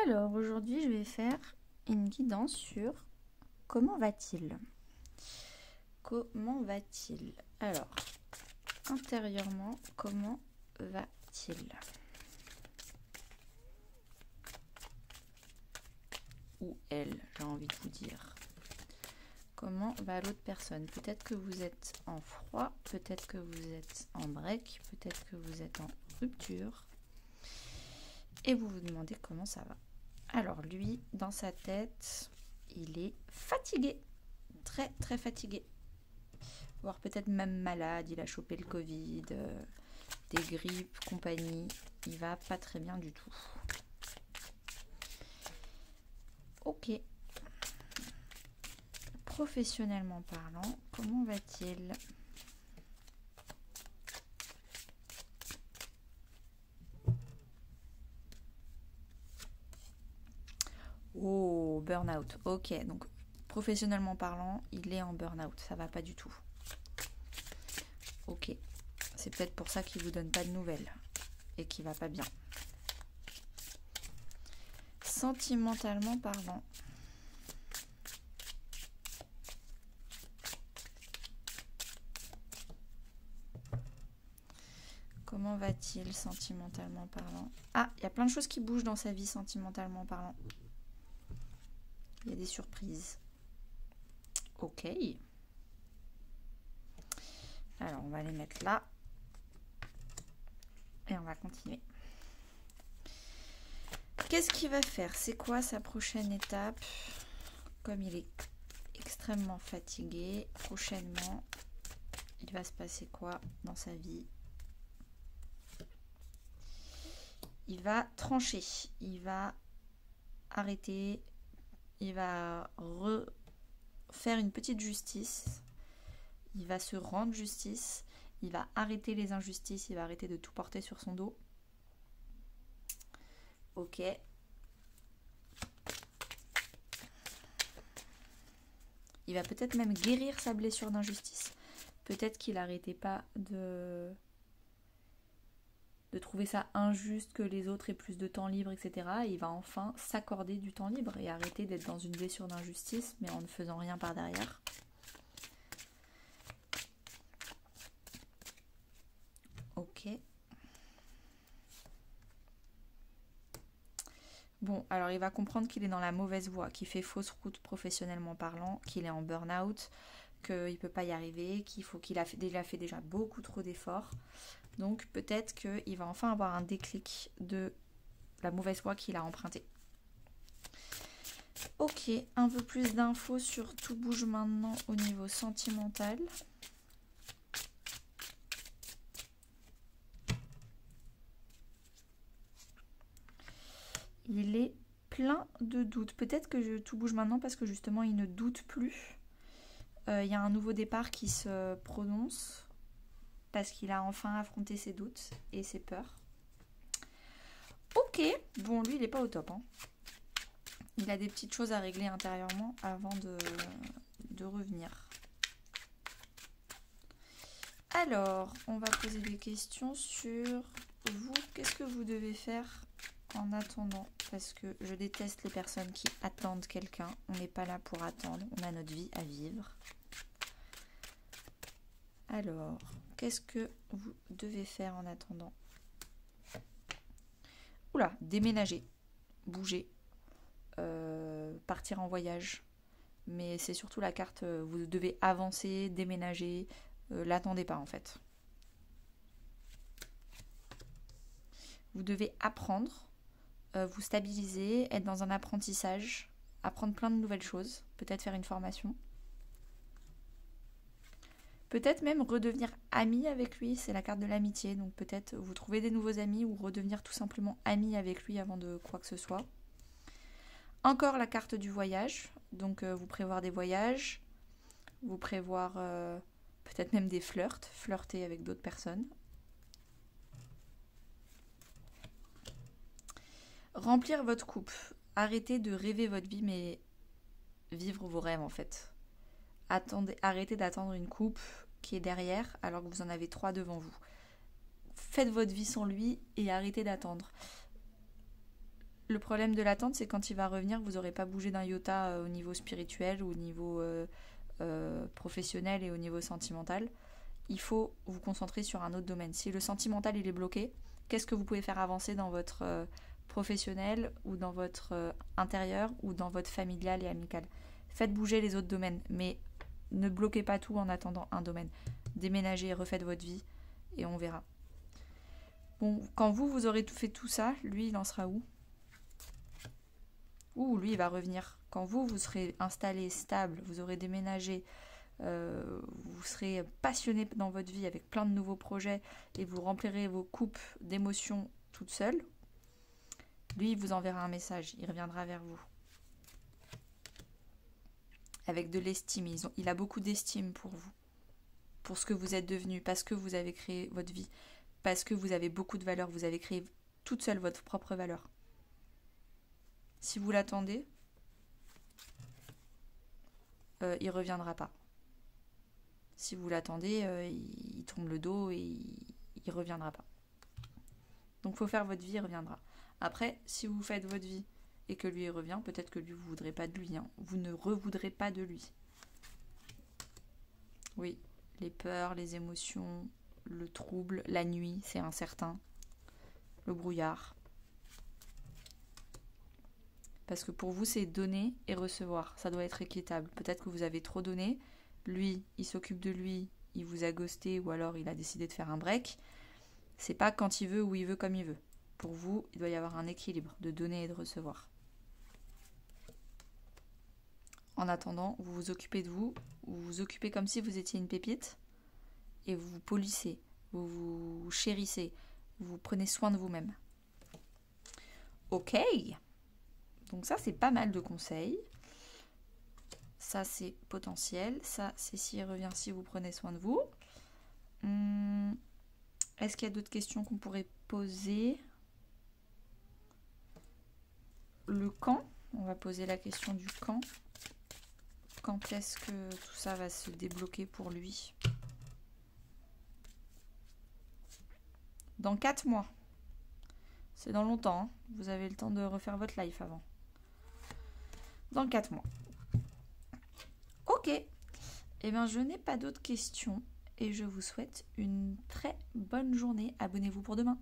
Alors, aujourd'hui, je vais faire une guidance sur comment va-t-il. Comment va-t-il? Alors, intérieurement, comment va-t-il? Ou elle, j'ai envie de vous dire. Comment va l'autre personne? Peut-être que vous êtes en froid, peut-être que vous êtes en break, peut-être que vous êtes en rupture. Et vous vous demandez comment ça va. Alors lui, dans sa tête, il est fatigué. Très très fatigué. Voire peut-être même malade, il a chopé le Covid, des grippes, compagnie. Il va pas très bien du tout. Ok. Professionnellement parlant, comment va-t-il? Oh, burn-out. Ok, donc professionnellement parlant, il est en burn-out. Ça va pas du tout. Ok. C'est peut-être pour ça qu'il vous donne pas de nouvelles et qu'il va pas bien. Sentimentalement parlant. Comment va-t-il sentimentalement parlant? Ah, il y a plein de choses qui bougent dans sa vie sentimentalement parlant. Il y a des surprises. Ok. Alors, on va les mettre là. Et on va continuer. Qu'est-ce qu'il va faire? C'est quoi sa prochaine étape? Comme il est extrêmement fatigué, prochainement, il va se passer quoi dans sa vie? Il va trancher. Il va arrêter. Il va faire une petite justice. Il va se rendre justice. Il va arrêter les injustices. Il va arrêter de tout porter sur son dos. Ok. Il va peut-être même guérir sa blessure d'injustice. Peut-être qu'il n'arrêtait pas de trouver ça injuste que les autres aient plus de temps libre, etc. Et il va enfin s'accorder du temps libre et arrêter d'être dans une blessure d'injustice, mais en ne faisant rien par derrière. Ok. Bon, alors il va comprendre qu'il est dans la mauvaise voie, qu'il fait fausse route professionnellement parlant, qu'il est en burn-out, qu'il ne peut pas y arriver, qu'il a fait déjà beaucoup trop d'efforts. Donc peut-être qu'il va enfin avoir un déclic de la mauvaise voie qu'il a empruntée. Ok, un peu plus d'infos sur Tout bouge maintenant au niveau sentimental. Il est plein de doutes. Peut-être que tout bouge maintenant parce que justement il ne doute plus. Il y a un nouveau départ qui se prononce parce qu'il a enfin affronté ses doutes et ses peurs. Ok, bon lui il n'est pas au top. Hein. Il a des petites choses à régler intérieurement avant de revenir. Alors, on va poser des questions sur vous. Qu'est-ce que vous devez faire en attendant? Parce que je déteste les personnes qui attendent quelqu'un. On n'est pas là pour attendre. On a notre vie à vivre. Alors, qu'est-ce que vous devez faire en attendant? Oula, déménager, bouger, partir en voyage. Mais c'est surtout la carte, vous devez avancer, déménager. L'attendez pas en fait. Vous devez apprendre, vous stabiliser, être dans un apprentissage, apprendre plein de nouvelles choses, peut-être faire une formation. Peut-être même redevenir ami avec lui, c'est la carte de l'amitié, donc peut-être vous trouver des nouveaux amis ou redevenir tout simplement ami avec lui avant de quoi que ce soit. Encore la carte du voyage, donc vous prévoir des voyages, vous prévoir peut-être même des flirter avec d'autres personnes. Remplir votre coupe, arrêtez de rêver votre vie mais vivre vos rêves en fait. Arrêtez d'attendre une coupe qui est derrière alors que vous en avez 3 devant vous. Faites votre vie sans lui et arrêtez d'attendre. Le problème de l'attente, c'est quand il va revenir, vous n'aurez pas bougé d'un iota au niveau spirituel ou au niveau professionnel et au niveau sentimental. Il faut vous concentrer sur un autre domaine. Si le sentimental il est bloqué, qu'est-ce que vous pouvez faire avancer dans votre professionnel ou dans votre intérieur ou dans votre familial et amical? Faites bouger les autres domaines, mais ne bloquez pas tout en attendant un domaine. Déménagez, refaites votre vie et on verra. Bon, quand vous aurez fait tout ça, lui, il en sera où? Ouh, lui, il va revenir. Quand vous serez installé, stable, vous aurez déménagé, vous serez passionné dans votre vie avec plein de nouveaux projets et vous remplirez vos coupes d'émotions toute seule, lui, il vous enverra un message, il reviendra vers vous. Avec de l'estime, il a beaucoup d'estime pour vous, pour ce que vous êtes devenu, parce que vous avez créé votre vie, parce que vous avez beaucoup de valeur, vous avez créé toute seule votre propre valeur. Si vous l'attendez, il ne reviendra pas. Si vous l'attendez, il tourne le dos et il ne reviendra pas. Donc il faut faire votre vie, il reviendra. Après, si vous faites votre vie et que lui il revient, peut-être que lui vous ne voudrez pas de lui. Hein. Vous ne revoudrez pas de lui. Oui, les peurs, les émotions, le trouble, la nuit, c'est incertain. Le brouillard. Parce que pour vous, c'est donner et recevoir. Ça doit être équitable. Peut-être que vous avez trop donné. Lui, il s'occupe de lui, il vous a ghosté ou alors il a décidé de faire un break. C'est pas quand il veut ou il veut comme il veut. Pour vous, il doit y avoir un équilibre de donner et de recevoir. En attendant, vous vous occupez de vous. Vous vous occupez comme si vous étiez une pépite. Et vous vous polissez. Vous vous chérissez. Vous prenez soin de vous-même. Ok. Donc ça, c'est pas mal de conseils. Ça, c'est potentiel. Ça, c'est s'il revient, si vous prenez soin de vous. Est-ce qu'il y a d'autres questions qu'on pourrait poser? Le quand. On va poser la question du quand. Quand est-ce que tout ça va se débloquer pour lui? Dans 4 mois. C'est dans longtemps. Hein. Vous avez le temps de refaire votre life avant. Dans 4 mois. Ok. Eh bien, je n'ai pas d'autres questions et je vous souhaite une très bonne journée. Abonnez-vous pour demain.